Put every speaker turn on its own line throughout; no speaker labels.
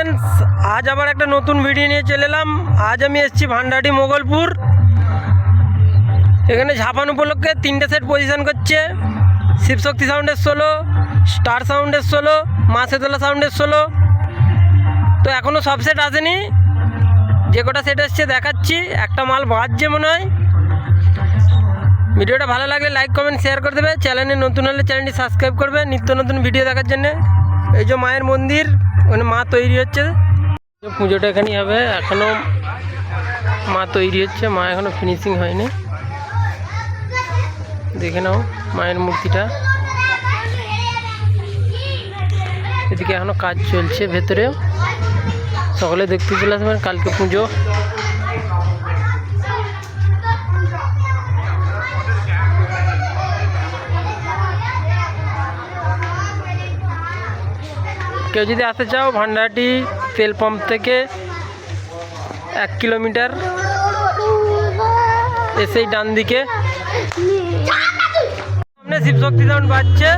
Friends, আজ আবার একটা নতুন ভিডিও নিয়ে চলে এলাম। আজ আমি এসেছি ভান্ডারডি মোগলপুর। এখানে ঝাপান উপলক্ষে 3টে সেট পজিশন করছে। শিবশক্তি সাউন্ডের 16, স্টার সাউন্ডের 16, মা শীতলা সাউন্ডের 16। তো এখনও সব সেট আসেনি, যে কটা সেট এসছে দেখাচ্ছি। একটা মাল বাজছে মনে হয়। ভিডিওটা ভালো লাগলে লাইক কমেন্ট শেয়ার করে দেবে। চ্যানেলে নতুন হলে চ্যানেলটি সাবস্ক্রাইব করবে নিত্য নতুন ভিডিও দেখার জন্য। এই যে মায়ের মন্দির, ওখানে মা তৈরি হচ্ছে। পুজোটা এখানেই হবে। এখনও মা তৈরি হচ্ছে, মা এখনও ফিনিশিং হয়নি। দেখে নাও মায়ের মূর্তিটা। এদিকে এখনও কাজ চলছে ভেতরে। সকলে দেখতে চলে আসবেন, কালকে পুজো। কেউ যদি আসতে চাও, ভান্ডারডি তেল পাম্প থেকে 1 কিলোমিটার এসেই ডান দিকে সামনে শিবশক্তি সাউন্ড বাজছে।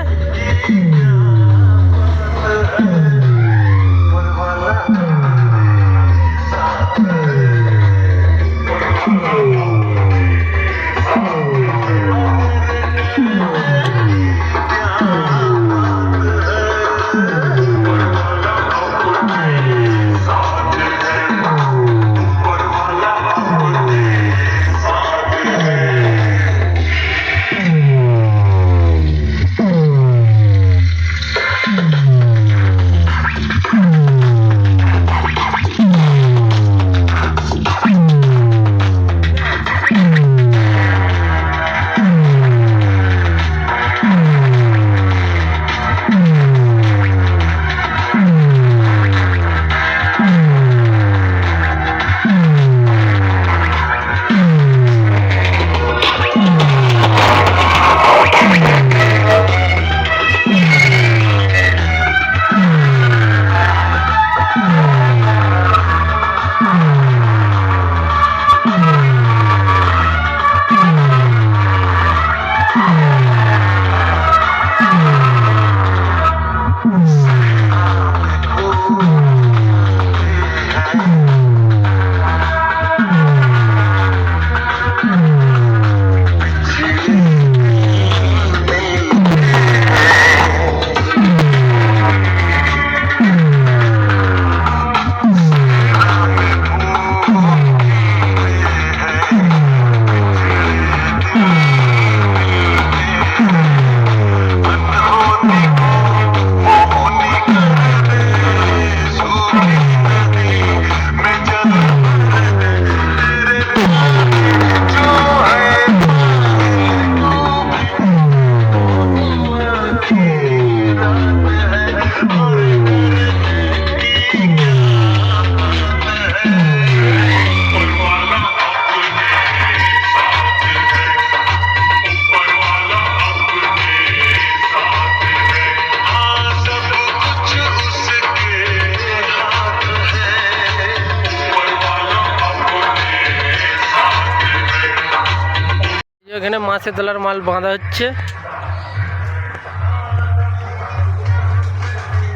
এখানে মা শীতলার মাল বাঁধা হচ্ছে।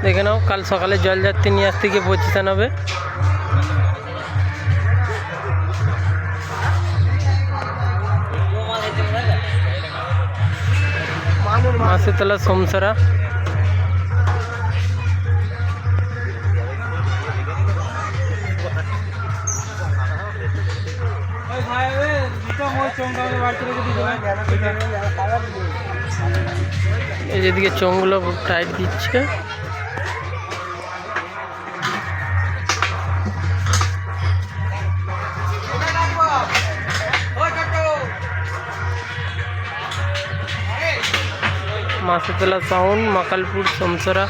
দেখে নাও, কাল সকালে জলযাত্রী নিয়ে আসতে গিয়ে পজিশন হবে। মা শীতলা সোমসারা। এই যেদিকে চোঙগুলো টাইট দিচ্ছে। মা শীতলা সাউন্ড, মাকালপুর, সোমসরা।